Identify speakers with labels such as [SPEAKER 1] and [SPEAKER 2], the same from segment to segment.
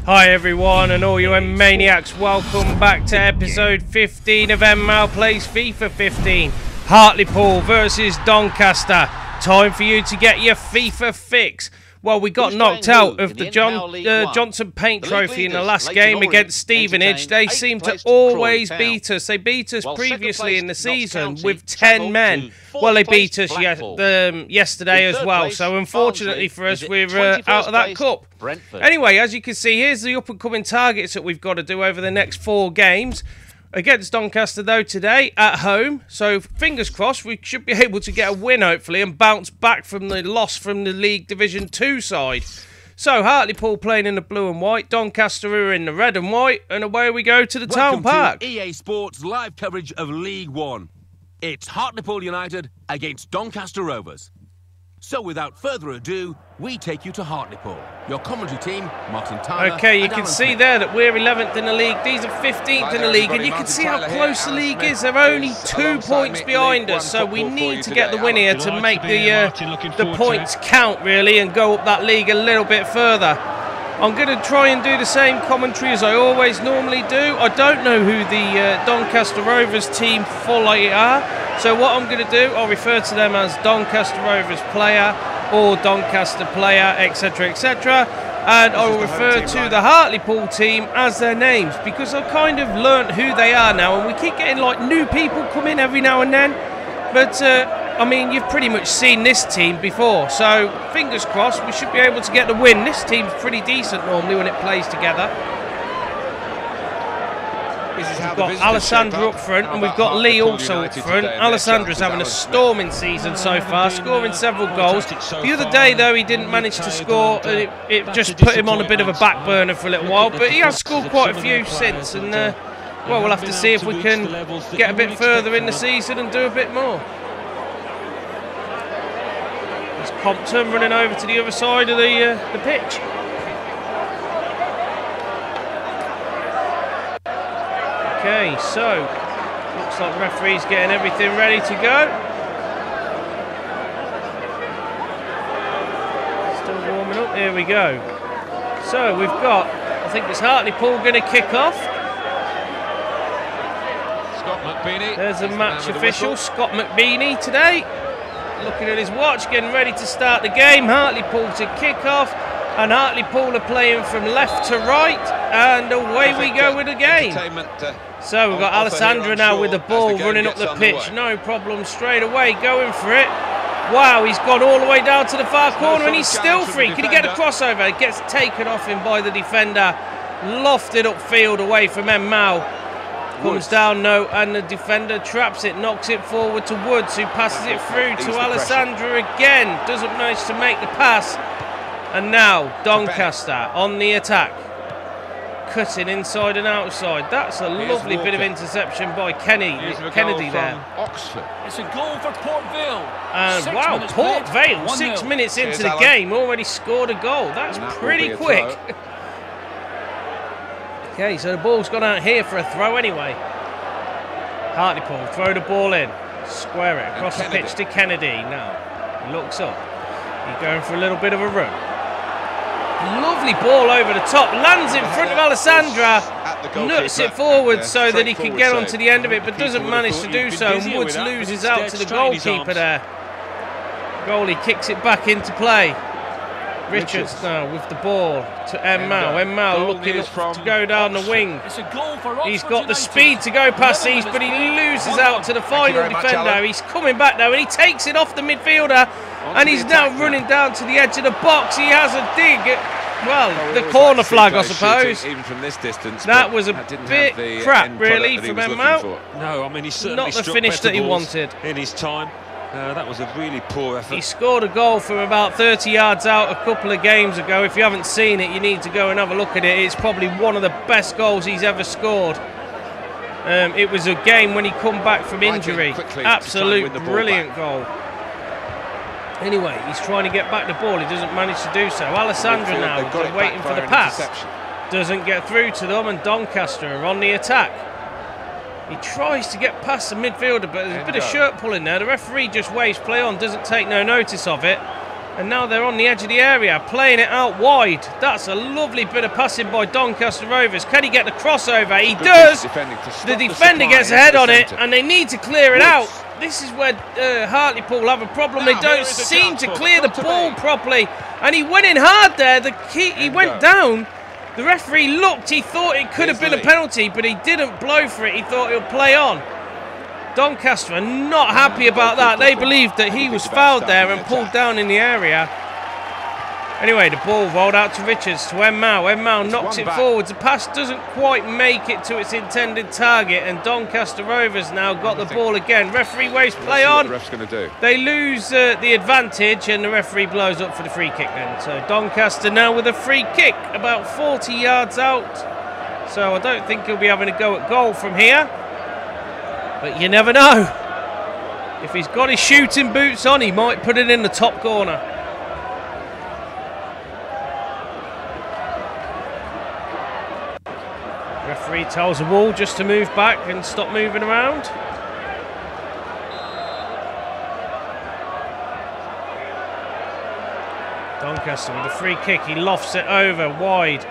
[SPEAKER 1] Hi everyone and all you maniacs, welcome back to episode 15 of En-Mao Plays FIFA 15. Hartlepool versus Doncaster. Time for you to get your FIFA fix. Well, we got knocked out of the Johnson Paint Trophy in the last game against Stevenage. They seem to always beat us. They beat us previously in the season with 10 men. Well, they beat us yesterday as well. So unfortunately for us, we're out of that cup. Anyway, as you can see, here's the up-and-coming targets that we've got to do over the next 4 games. Against Doncaster, though, today at home. So, fingers crossed, we should be able to get a win, hopefully, and bounce back from the loss from the League Division 2 side. So, Hartlepool playing in the blue and white, Doncaster are in the red and white, and away we go to the town park.
[SPEAKER 2] To EA Sports live coverage of League 1. It's Hartlepool United against Doncaster Rovers. So, without further ado, we take you to Hartlepool. Your commentary team, Martin Tyler.
[SPEAKER 1] Okay, you can see there that we're 11th in the league. These are 15th in the league, and you can see how close the league is. They're only 2 points behind us, so we need to get the win here to make the points count, really, and go up that league a little bit further. I'm going to try and do the same commentary as I always normally do. I don't know who the Doncaster Rovers team fully are, so what I'm going to do, I'll refer to them as Doncaster Rovers player or Doncaster player, etc, etc, and I will refer to the Hartlepool team as their names, because I've kind of learnt who they are now, and we keep getting like new people come in every now and then, but I mean, you've pretty much seen this team before, so fingers crossed we should be able to get the win. This team's pretty decent normally when it plays together. We've got Alessandra up front, and we've got Lee also up front. Alessandra's having a storming season so far, scoring several goals. The other day, though, he didn't manage to score. It just put him on a bit of a back burner for a little while, but he has scored quite a few since, and well, we'll have to see if we can get a bit further in the season and do a bit more. There's Compton running over to the other side of the pitch. Okay, so looks like the referee's getting everything ready to go. Still warming up, here we go. So we've got, I think it's Hartlepool going to kick off.
[SPEAKER 3] Scott McBeanie.
[SPEAKER 1] There's a match official, Scott McBeanie today. Looking at his watch, getting ready to start the game. Hartlepool to kick off. And Hartlepool are playing from left to right, and away we go with the game. So we've got Alessandra now with the ball running up the pitch. No problem, straight away, going for it. Wow, he's gone all the way down to the far corner, and he's still free. Can he get a crossover? It gets taken off him by the defender. Lofted upfield away from En-Mao. Comes down, no, and the defender traps it, knocks it forward to Woods, who passes it through to Alessandra again. Doesn't manage to make the pass. And now, Doncaster on the attack. Cutting inside and outside. That's a lovely bit of interception by Kennedy there.
[SPEAKER 3] Oxford.
[SPEAKER 4] It's a goal for Port Vale.
[SPEAKER 1] And wow, Port Vale, 6 minutes into the game, already scored a goal. That's pretty quick. Okay, so the ball's gone out here for a throw anyway. Hartlepool, throw the ball in. Square it across the pitch to Kennedy. Now, he looks up. He's going for a little bit of a run. Lovely ball over the top, lands in front of Alessandra, nuts it forward so that he can get onto the end of it, but doesn't manage to do so, and Woods loses out to the goalkeeper there. Goalie kicks it back into play. Richards now with the ball to En-Mao. En-Mao looking to go down the wing. He's got the speed to go past these, but he loses out to the final defender. He's coming back now, and he takes it off the midfielder, and he's now running down to the edge of the box. He has a dig. Well, the corner flag, I suppose.
[SPEAKER 3] Even from this distance,
[SPEAKER 1] that was a bit crap, really, from En-Mao.
[SPEAKER 5] No, I mean, he certainly
[SPEAKER 1] not the finish that he wanted
[SPEAKER 5] in his time. That was a really poor effort.
[SPEAKER 1] He scored a goal from about 30 yards out a couple of games ago. If you haven't seen it, you need to go and have a look at it. It's probably one of the best goals he's ever scored. It was a game when he come back from injury. Absolute brilliant goal. Anyway, he's trying to get back the ball. He doesn't manage to do so. Alessandra now waiting for the pass. doesn't get through to them, and Doncaster are on the attack. He tries to get past the midfielder, but there's a bit of shirt pulling there. The referee just waves play on, doesn't take no notice of it. And now they're on the edge of the area, playing it out wide. That's a lovely bit of passing by Doncaster Rovers. Can he get the crossover? He does. The defender gets a head on it, and they need to clear it out. This is where Hartlepool have a problem. They don't seem to clear the ball properly. And he went in hard there. He went down. The referee looked. He thought it could have been a penalty, but he didn't blow for it. He thought he'll play on. Doncaster are not happy about that. They believed that he was fouled there and pulled down in the area. Anyway, the ball rolled out to Richards, to En-Mao. En-Mao knocks it forwards. The pass doesn't quite make it to its intended target, and Doncaster Rovers now got the ball again. Referee waves play on. They lose the advantage, and the referee blows up for the free kick then. So Doncaster now with a free kick, about 40 yards out. So I don't think he'll be having a go at goal from here. But you never know. If he's got his shooting boots on, he might put it in the top corner. Referee tells the wall just to move back and stop moving around. Doncaster with a free kick. He lofts it over wide.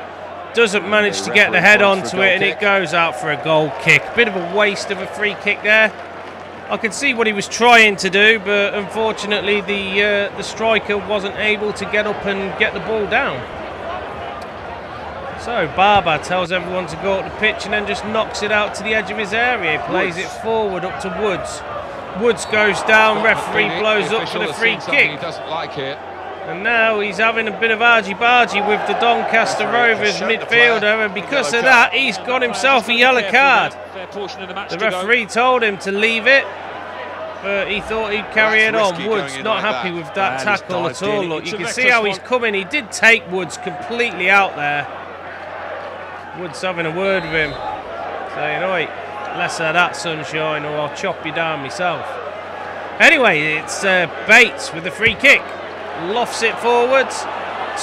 [SPEAKER 1] Doesn't manage to get the head onto it, and it goes out for a goal kick. Bit of a waste of a free kick there. I can see what he was trying to do, but unfortunately the striker wasn't able to get up and get the ball down. So Barber tells everyone to go up the pitch and then just knocks it out to the edge of his area. He plays it forward up to Woods. Woods goes down, referee blows up for the free kick.
[SPEAKER 3] He doesn't like it.
[SPEAKER 1] And now he's having a bit of argy-bargy with the Doncaster Rovers midfielder, and because of that, he's got himself a yellow card. The referee told him to leave it, but he thought he'd carry it on. Woods not happy with that tackle at all. Look, you can see how he's coming. He did take Woods completely out there. Woods having a word with him, saying, "Oi, less of that sunshine, or I'll chop you down myself." Anyway, it's Bates with the free kick. Lofts it forwards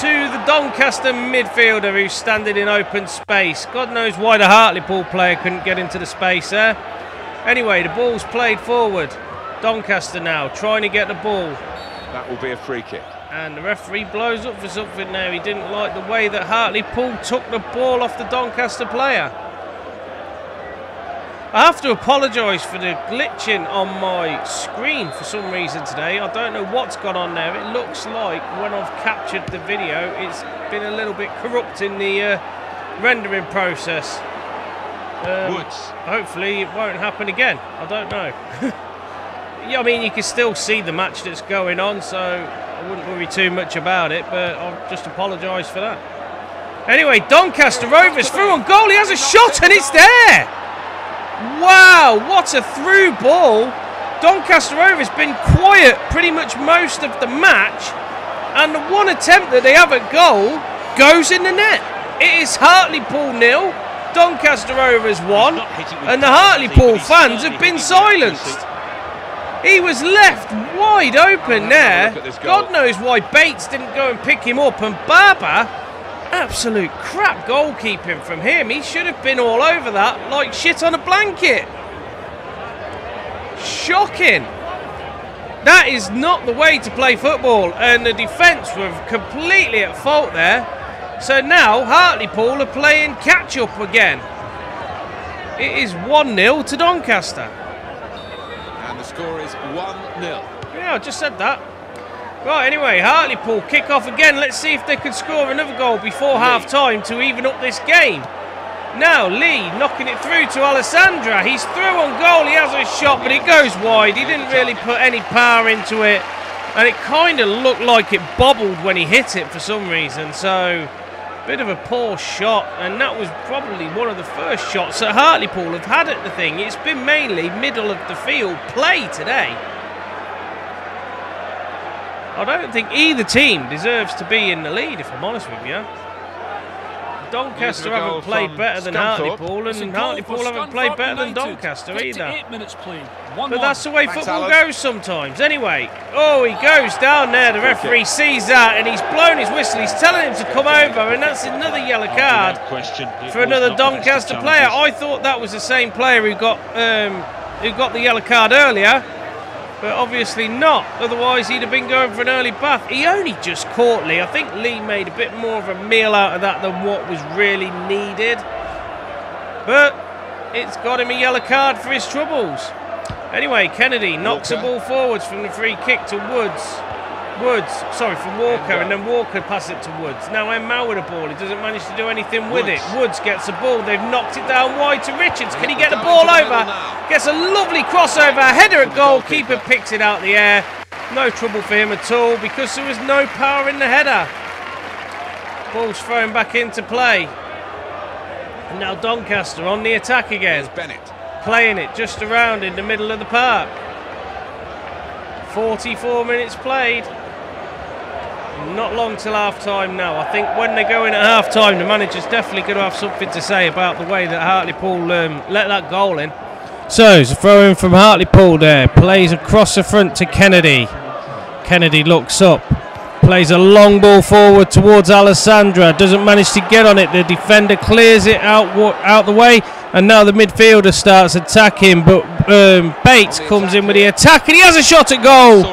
[SPEAKER 1] to the Doncaster midfielder, who's standing in open space. God knows why the Hartlepool player couldn't get into the space there. Anyway, the ball's played forward. Doncaster now trying to get the ball.
[SPEAKER 3] That will be a free kick.
[SPEAKER 1] And the referee blows up for something there. He didn't like the way that Hartlepool took the ball off the Doncaster player. I have to apologise for the glitching on my screen for some reason today. I don't know what's gone on there. It looks like when I've captured the video, it's been a little bit corrupt in the rendering process. Hopefully it won't happen again. I don't know. Yeah, I mean, you can still see the match that's going on, so I wouldn't worry too much about it, but I'll just apologise for that. Anyway, Doncaster Rovers through on goal. He has a shot and it's there. Wow, what a through ball. Doncaster Rovers been quiet pretty much most of the match, and the one attempt that they have at goal goes in the net. It is Hartlepool 0, Doncaster Rovers 1, and the Hartlepool fans have been silenced. He was left wide open there. God knows why Bates didn't go and pick him up, and Barber, absolute crap goalkeeping from him. He should have been all over that like shit on a blanket. Shocking. That is not the way to play football, and the defence were completely at fault there. So now Hartlepool are playing catch up again. It is 1-0 to Doncaster.
[SPEAKER 3] And the score is 1-0.
[SPEAKER 1] Yeah, I just said that. Right, anyway, Hartlepool kick off again. Let's see if they can score another goal before half-time to even up this game. Now, Lee knocking it through to Alessandra. He's through on goal. He has a shot, but it goes wide. He didn't really put any power into it, and it kind of looked like it bobbled when he hit it for some reason. So, bit of a poor shot, and that was probably one of the first shots that Hartlepool have had at the thing. It's been mainly middle of the field play today. I don't think either team deserves to be in the lead, if I'm honest with you. Doncaster haven't played better than Hartlepool, and Hartlepool haven't played better than Doncaster either.
[SPEAKER 4] 8 minutes played.
[SPEAKER 1] But that's the way football goes sometimes. Anyway, oh, he goes down there. The referee sees that, and he's blown his whistle. He's telling him to come over, and that's another yellow card for another Doncaster player. I thought that was the same player who got the yellow card earlier. But obviously not, otherwise he'd have been going for an early bath. He only just caught Lee. I think Lee made a bit more of a meal out of that than what was really needed. But it's got him a yellow card for his troubles. Anyway, Kennedy knocks the ball forwards from the free kick to from Walker, and then Walker passes it to Woods. Now En-Mao with the ball, he doesn't manage to do anything with it. Woods gets the ball, they've knocked it down wide to Richards. Can he get the ball over? Gets a lovely crossover, header at goal, keeper picks it out the air. No trouble for him at all because there was no power in the header. Ball's thrown back into play. And now Doncaster on the attack again. Playing it just around in the middle of the park. 44 minutes played. Not long till half-time now. I think when they go in at half-time, the manager's definitely going to have something to say about the way that Hartlepool let that goal in. So, it's a throw-in from Hartlepool there. Plays across the front to Kennedy. Kennedy looks up. Plays a long ball forward towards Alessandra. Doesn't manage to get on it. The defender clears it out the way. And now the midfielder starts attacking. But Bates comes in with the attack. And he has a shot at goal.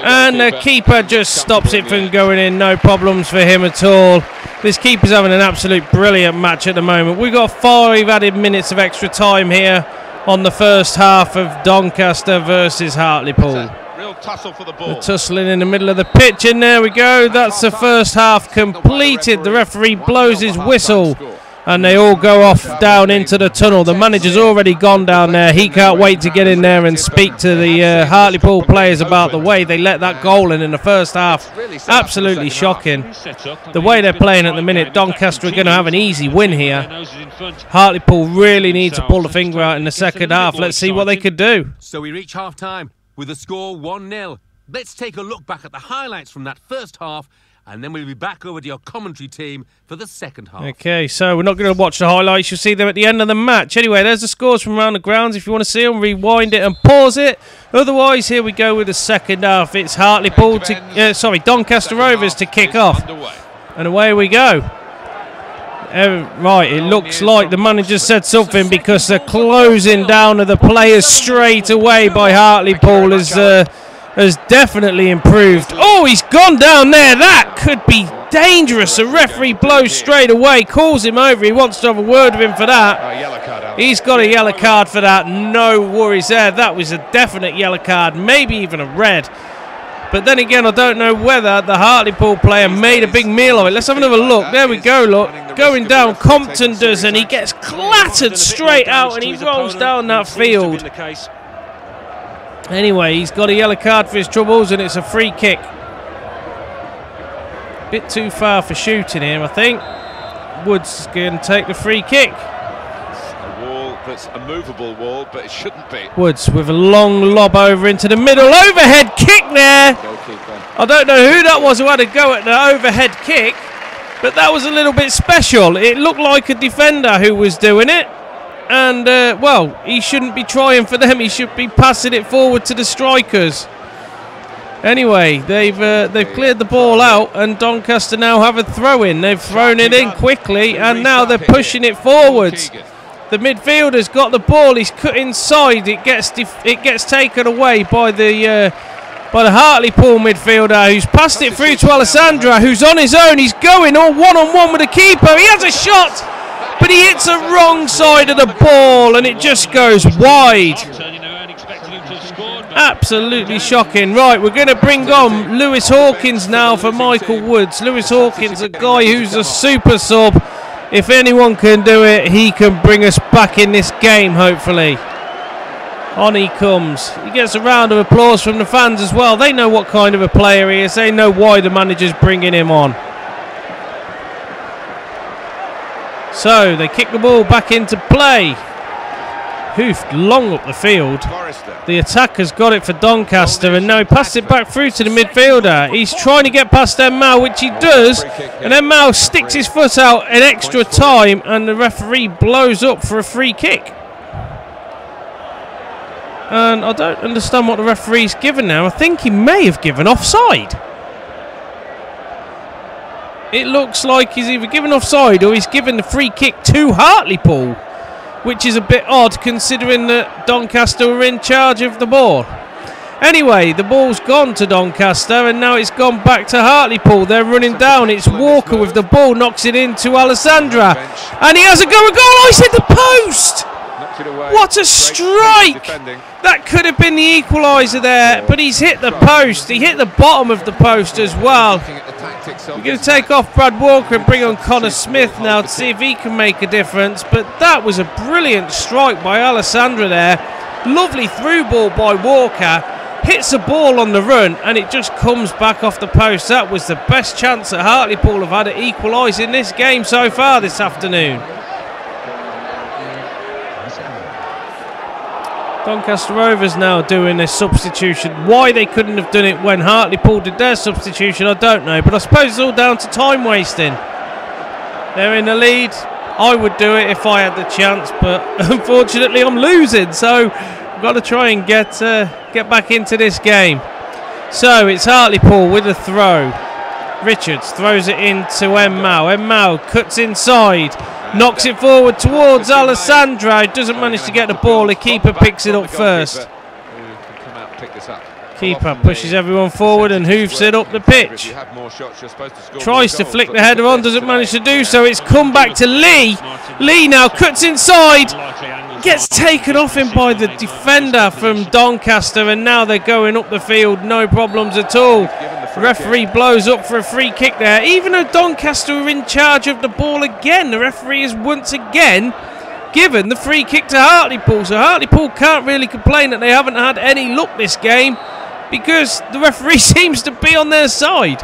[SPEAKER 1] And the keeper just stops it from going in. No problems for him at all. This keeper's having an absolute brilliant match at the moment. We've got 5 added minutes of extra time here on the first half of Doncaster versus Hartlepool.
[SPEAKER 3] Real tussle for the ball.
[SPEAKER 1] The tussling in the middle of the pitch, and there we go. That's the first half completed. The referee blows his whistle, and they all go off down into the tunnel. The manager's already gone down there. He can't wait to get in there and speak to the Hartlepool players about the way they let that goal in the first half. Absolutely shocking. The way they're playing at the minute, Doncaster are going to have an easy win here. Hartlepool really need to pull the finger out in the second half. Let's see what they could do.
[SPEAKER 2] So we reach half-time with the score 1-0. Let's take a look back at the highlights from that first half, and then we'll be back over to your commentary team for the second half.
[SPEAKER 1] Okay, so we're not going to watch the highlights. You'll see them at the end of the match. Anyway, there's the scores from around the grounds. If you want to see them, rewind it and pause it. Otherwise, here we go with the second half. It's Hartlepool Doncaster Rovers to kick off. And away we go. Right, it looks like the manager said something because the closing down of the players straight away by Hartlepool has definitely improved. Oh, he's gone down there. That could be dangerous. The referee blows straight away, calls him over. He wants to have a word with him for that. He's got a yellow card for that. No worries there. That was a definite yellow card, maybe even a red. But then again, I don't know whether the Hartlepool player made a big meal of it. Let's have another look. There we go, look. Going down, Compton does, and he gets clattered straight out, and he rolls down that field. Anyway, he's got a yellow card for his troubles, and it's a free kick. Bit too far for shooting here, I think. Woods going to take the free kick.
[SPEAKER 3] That's a movable wall, but it shouldn't be.
[SPEAKER 1] Woods with a long lob over into the middle. Overhead kick there.
[SPEAKER 3] Goalkeeper.
[SPEAKER 1] I don't know who that was who had a go at the overhead kick, but that was a little bit special. It looked like a defender who was doing it. And, well, he shouldn't be trying for them. He should be passing it forward to the strikers. Anyway, they've cleared the ball out, and Doncaster now have a throw-in. They've thrown it in quickly, and now they're pushing it forwards. The midfielder's got the ball. He's cut inside. It gets taken away by the Hartlepool midfielder, who's passed it through to Alessandra, who's on his own. He's going all one-on-one with the keeper. He has a shot, but he hits the wrong side of the ball, and it just goes wide. Absolutely shocking. Right, we're going to bring on Lewis Hawkins now for Michael Woods. Lewis Hawkins, a guy who's a super sub. If anyone can do it, he can bring us back in this game, hopefully. On he comes. He gets a round of applause from the fans as well. They know what kind of a player he is. They know why the manager's bringing him on. So, they kick the ball back into play. hoofed long up the field. The attacker's got it for Doncaster, and now he passed it back through to the midfielder. He's trying to get past En-Mao, which he does, and En-Mao sticks his foot out in extra time, and the referee blows up for a free kick. And I don't understand what the referee's given now. I think he may have given offside. It looks like he's either given offside or he's given the free kick to Hartlepool, which is a bit odd considering that Doncaster were in charge of the ball. Anyway, the ball's gone to Doncaster and now it's gone back to Hartlepool. They're running down. It's Walker with the ball, knocks it into Alessandra, and he has a goal. Oh, he's hit the post! What a strike! That could have been the equaliser there, but he's hit the post. He hit the bottom of the post as well. We're going to take off Brad Walker and bring on Connor Smith now to see if he can make a difference. But that was a brilliant strike by Alessandra there. Lovely through ball by Walker. Hits a ball on the run and it just comes back off the post. That was the best chance that Hartlepool have had at equalising this game so far this afternoon. Doncaster Rovers now doing their substitution. Why they couldn't have done it when Hartlepool did their substitution, I don't know. But I suppose it's all down to time wasting. They're in the lead. I would do it if I had the chance, but unfortunately I'm losing. So I've got to try and get back into this game. So it's Hartlepool with a throw. Richards throws it into En-Mao. En-Mao cuts inside. Knocks it forward towards Alessandra. Doesn't manage to get the ball. The keeper picks it up first. Keeper pushes everyone forward and hoofs it up the pitch. Tries to flick the header on. Doesn't manage to do so. It's come back to Lee. Lee now cuts inside. Gets taken off him by the defender from Doncaster. And now they're going up the field. No problems at all. Referee blows up for a free kick there. Even though Doncaster are in charge of the ball again, the referee is once again given the free kick to Hartlepool. So Hartlepool can't really complain that they haven't had any luck this game because the referee seems to be on their side.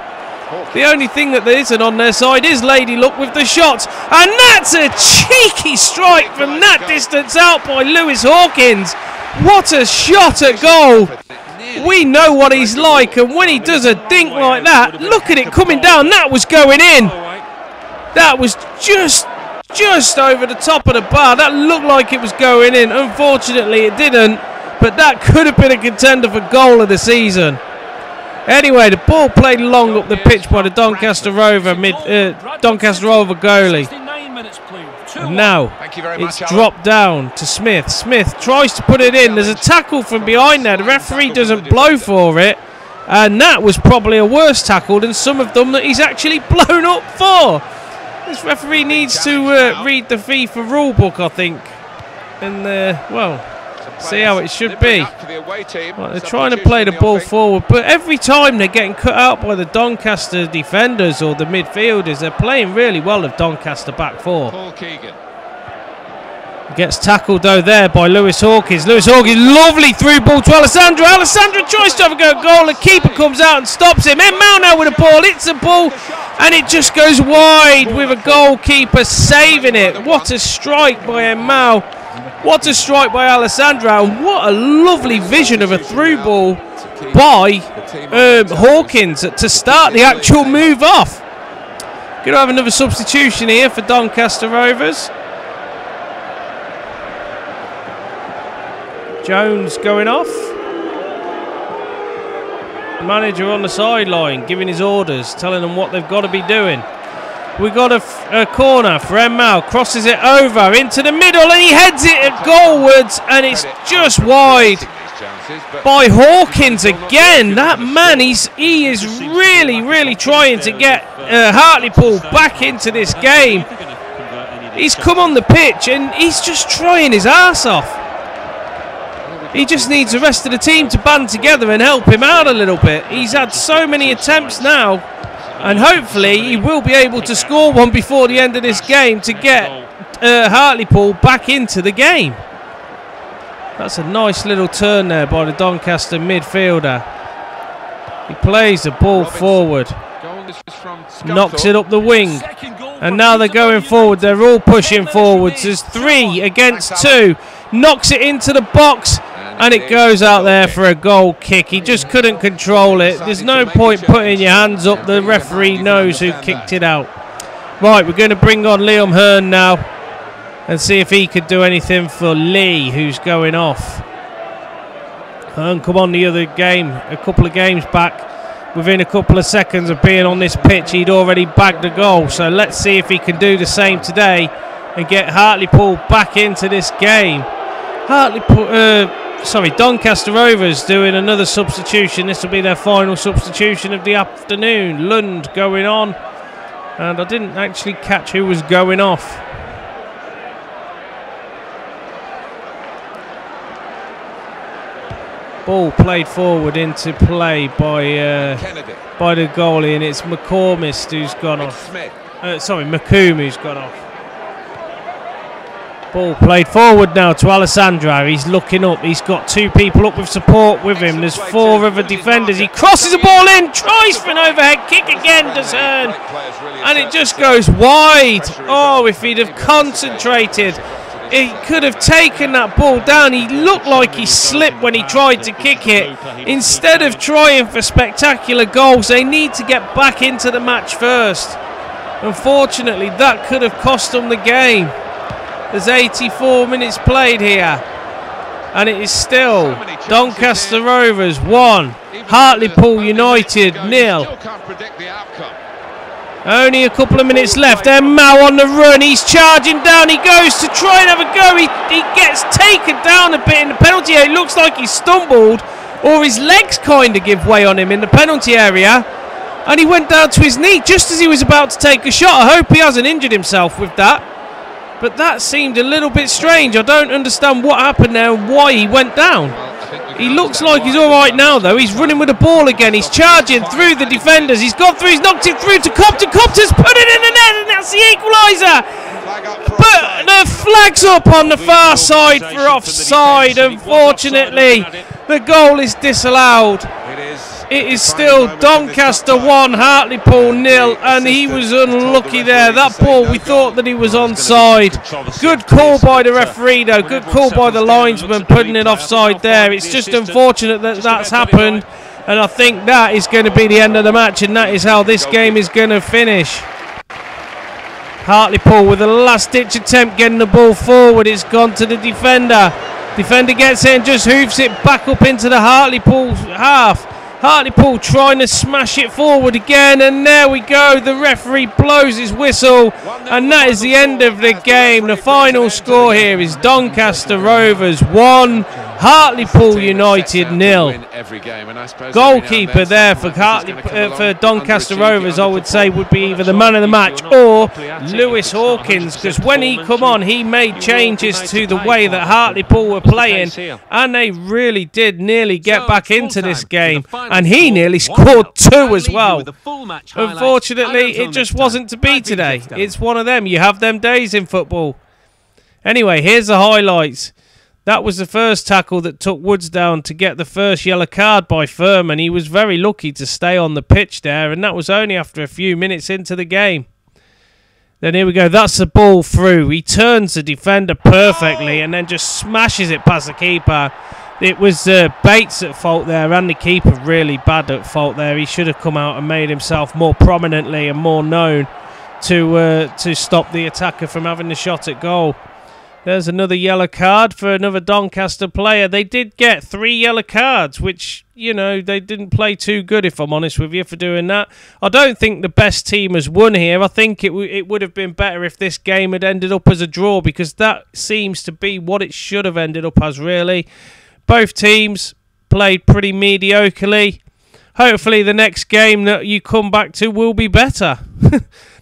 [SPEAKER 1] The only thing that isn't on their side is Lady Luck with the shot. And that's a cheeky strike from that distance out by Lewis Hawkins. What a shot at goal. We know what he's like, and when he does a dink like that, look at it coming down. That was going in. That was just over the top of the bar. That looked like it was going in. Unfortunately, it didn't, but that could have been a contender for goal of the season. Anyway, the ball played long up the pitch by the Doncaster Rover goalie. And now it's dropped down to Smith. Smith tries to put it in. There's a tackle from behind there. The referee doesn't blow for it. And that was probably a worse tackle than some of them that he's actually blown up for. This referee needs to read the FIFA rule book, I think. And, well, see how it should be. Well, they're trying to play the ball forward, but every time they're getting cut out by the Doncaster defenders or the midfielders. They're playing really well of Doncaster back four. Gets tackled though there by Lewis Hawkins. Lewis Hawkins, lovely through ball to Alessandra. Alessandra tries to have a go at goal. The keeper comes out and stops him. En-Mao now with the ball. It's a ball and it just goes wide with a goalkeeper saving it. What a strike by En-Mao. What a strike by Alessandra. And what a lovely vision of a through ball by Hawkins to start the actual move off. Going to have another substitution here for Doncaster Rovers. Jones going off. The manager on the sideline giving his orders, telling them what they've got to be doing. We've got a corner for En-Mao. Crosses it over into the middle and he heads it at goalwards and it's just wide by Hawkins again. That man, he is really trying to get Hartlepool back into this game. He's come on the pitch and he's just trying his arse off. He just needs the rest of the team to band together and help him out a little bit. He's had so many attempts now, and hopefully he will be able to score one before the end of this game to get Hartlepool back into the game. That's a nice little turn there by the Doncaster midfielder. He plays the ball forward, knocks it up the wing, and now they're going forward. They're all pushing forwards. There's 3 against 2. knocks it into the box, and it goes out there for a goal kick. He just couldn't control it. There's no point putting your hands up. The referee knows who kicked it out. Right, we're going to bring on Liam Hearn now and see if he could do anything for Lee, who's going off. Hearn come on the other game, a couple of games back. Within a couple of seconds of being on this pitch, he'd already bagged a goal. So let's see if he can do the same today and get Hartlepool back into this game. Doncaster Rovers doing another substitution. This will be their final substitution of the afternoon. Lund going on. And I didn't actually catch who was going off. Ball played forward into play by the goalie, and it's McCormick who's gone off. McComb who's gone off. Ball played forward now to Alessandro. He's looking up. He's got two people up with support with him. There's four other defenders. He crosses the ball in, tries for an overhead kick again, does Hearn, and it just goes wide. Oh, if he'd have concentrated, he could have taken that ball down. He looked like he slipped when he tried to kick it. Instead of trying for spectacular goals, they need to get back into the match first. Unfortunately, that could have cost them the game. There's 84 minutes played here, and it is still Doncaster Rovers 1, Hartlepool United 0. Only a couple of minutes left. En-Mao on the run. He's charging down. He goes to try and have a go. He gets taken down a bit in the penalty area. It looks like he stumbled, or his legs kind of give way on him in the penalty area. And he went down to his knee just as he was about to take a shot. I hope he hasn't injured himself with that. But that seemed a little bit strange. I don't understand what happened there and why he went down. He looks like he's all right now, though. He's running with the ball again. He's charging through the defenders. He's gone through. He's knocked it through to Compton. Compton's put it in the net, and that's the equaliser. But the flag's up on the far side for offside. Unfortunately, the goal is disallowed. It is still Doncaster 1, Hartlepool 0, and he was unlucky there. That ball, we thought that he was onside. Good call by the referee, though. Good call by the linesman, putting it offside there. It's just unfortunate that that's happened, and I think that is going to be the end of the match, and that is how this game is going to finish. Hartlepool with a last-ditch attempt getting the ball forward. It's gone to the defender. Defender gets it and just hoofs it back up into the Hartlepool half. Hartlepool trying to smash it forward again, and there we go. The referee blows his whistle, and that is the end of the game. The final score here is Doncaster Rovers 1, Hartlepool United 0. Goalkeeper there for Doncaster Rovers, I would say, would be either the man of the match or Lewis Hawkins, because when he come on, he made changes to the way that Hartlepool were playing, and they really did nearly get back into this game. And he nearly scored 2 as well. Unfortunately, it just wasn't to be today. It's one of them. You have them days in football. Anyway, here's the highlights. That was the first tackle that took Woods down to get the first yellow card by Furman. He was very lucky to stay on the pitch there, and that was only after a few minutes into the game. Then here we go. That's the ball through. He turns the defender perfectly and then just smashes it past the keeper. It was Bates at fault there, and the keeper really bad at fault there. He should have come out and made himself more prominently and more known to stop the attacker from having the shot at goal. There's another yellow card for another Doncaster player. They did get 3 yellow cards, which, you know, they didn't play too good, if I'm honest with you, for doing that. I don't think the best team has won here. I think it would have been better if this game had ended up as a draw, because that seems to be what it should have ended up as, really. Both teams played pretty mediocrely. Hopefully the next game that you come back to will be better.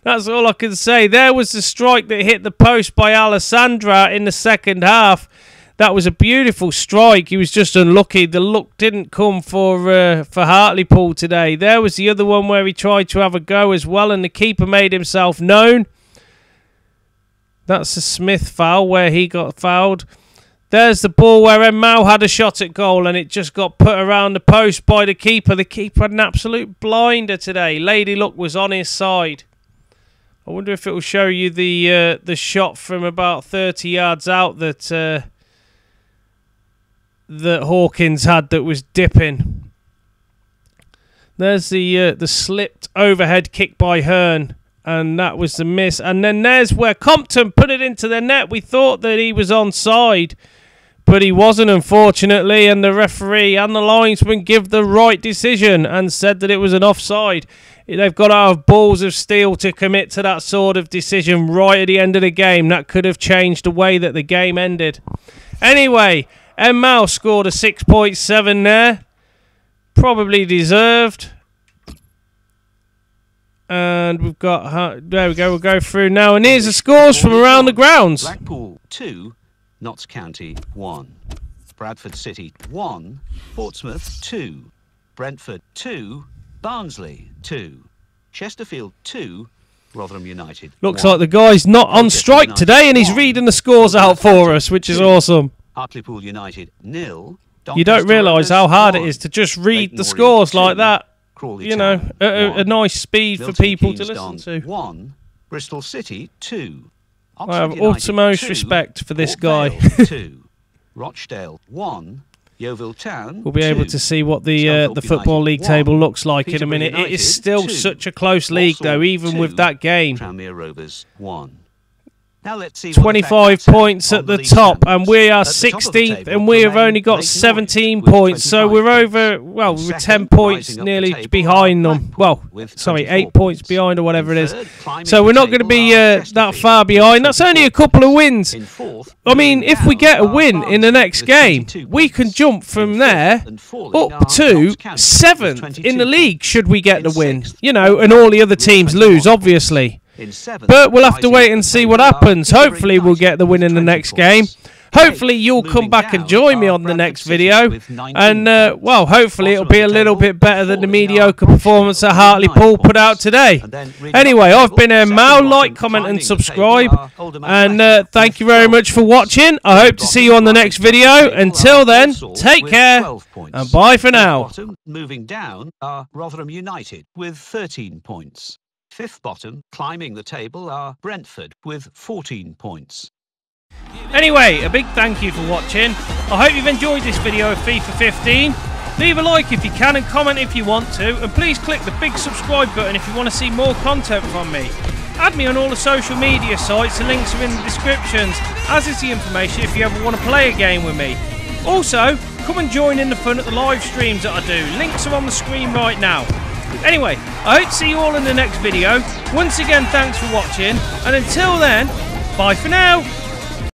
[SPEAKER 1] That's all I can say. There was the strike that hit the post by Alessandra in the second half. That was a beautiful strike. He was just unlucky. The luck didn't come for Hartlepool today. There was the other one where he tried to have a go as well, and the keeper made himself known. That's the Smith foul where he got fouled. There's the ball where En-Mao had a shot at goal, and it just got put around the post by the keeper. The keeper had an absolute blinder today. Lady Luck was on his side. I wonder if it will show you the shot from about 30 yards out that that Hawkins had that was dipping. There's the slipped overhead kick by Hearn, and that was the miss. And then there's where Compton put it into the net. We thought that he was onside, but he wasn't, unfortunately, and the referee and the linesman give the right decision and said that it was an offside. They've got to have balls of steel to commit to that sort of decision right at the end of the game. That could have changed the way that the game ended. Anyway, En-Mao scored a 6.7 there. Probably deserved. And we've got... there we go, we'll go through now. And here's the scores from around the grounds.
[SPEAKER 6] Blackpool 2, Notts County 1. Bradford City 1, Portsmouth 2. Brentford 2, Barnsley 2. Chesterfield 2, Rotherham United.
[SPEAKER 1] Looks
[SPEAKER 6] 1.
[SPEAKER 1] like the guy's not on strike today, and he's reading the scores out for us, which is awesome.
[SPEAKER 6] Hartlepool United 0.
[SPEAKER 1] You don't realise how hard it is to just read the scores like that. You know, a nice speed for people to listen to.
[SPEAKER 6] 1. Bristol City 2.
[SPEAKER 1] I have utmost respect for this guy.
[SPEAKER 6] 2. Rochdale 1. Yeovil Town.
[SPEAKER 1] We'll be able to see what the Football League table looks like in a minute. It is still such a close league, though, even with that game.
[SPEAKER 6] Tranmere Rovers 1. Now let's see
[SPEAKER 1] 25 points at the top, and we are 16th, and we have only got 17 points, so we're over, well, we're 10 points nearly behind them. Well, sorry, 8 points behind or whatever it is. So we're not going to be that far behind. That's only a couple of wins. I mean, if we get a win in the next game, we can jump from there up to 7th in the league, should we get the win. You know, and all the other teams lose, obviously. But we'll have to wait and see what happens. Hopefully we'll get the win in the next game. Hopefully you'll come back and join me on the next video. And, well, hopefully it'll be a little bit better than the mediocre performance that Hartlepool put out today. Anyway, I've been En-Mao. Like, comment and subscribe. And thank you very much for watching. I hope to see you on the next video. Until then, take care and bye for now.
[SPEAKER 6] Moving down are Rotherham United with 13 points. Fifth bottom, climbing the table, are Brentford with 14 points.
[SPEAKER 1] Anyway, a big thank you for watching. I hope you've enjoyed this video of FIFA 15. Leave a like if you can and comment if you want to. And please click the big subscribe button if you want to see more content from me. Add me on all the social media sites, the links are in the descriptions, as is the information if you ever want to play a game with me. Also, come and join in the fun at the live streams that I do. Links are on the screen right now. Anyway, I hope to see you all in the next video. Once again, thanks for watching, and until then, bye for now.